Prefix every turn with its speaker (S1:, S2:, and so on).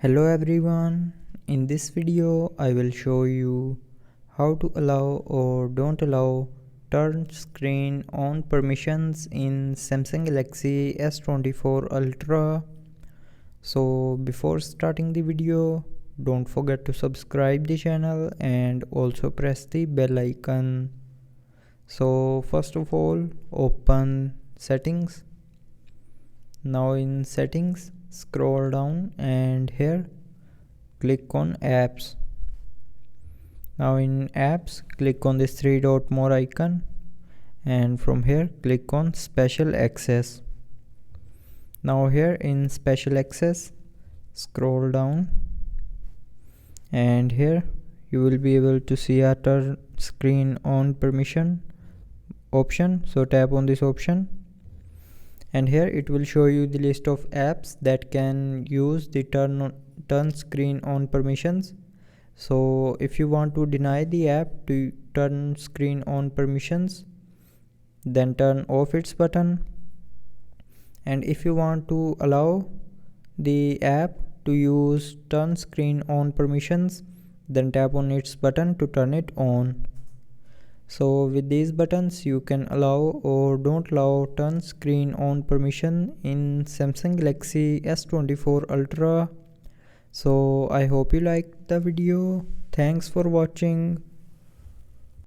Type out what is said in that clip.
S1: Hello everyone, in this video I will show you how to allow or don't allow turn screen on permissions in Samsung Galaxy S24 Ultra. So before starting the video, don't forget to subscribe the channel and also press the bell icon. So first of all, open settings. Now in settings, scroll down and here click on apps. Now in apps, click on this three dot more icon and from here click on special access. Now here in special access, scroll down and here you will be able to see a turn screen on permission option. So tap on this option and here it will show you the list of apps that can use the turn screen on permissions. So if you want to deny the app to turn screen on permissions, then turn off its button, and if you want to allow the app to use turn screen on permissions, then tap on its button to turn it on. So with these buttons you can allow or don't allow turn screen on permission in Samsung Galaxy S24 Ultra. So I hope you liked the video. Thanks for watching.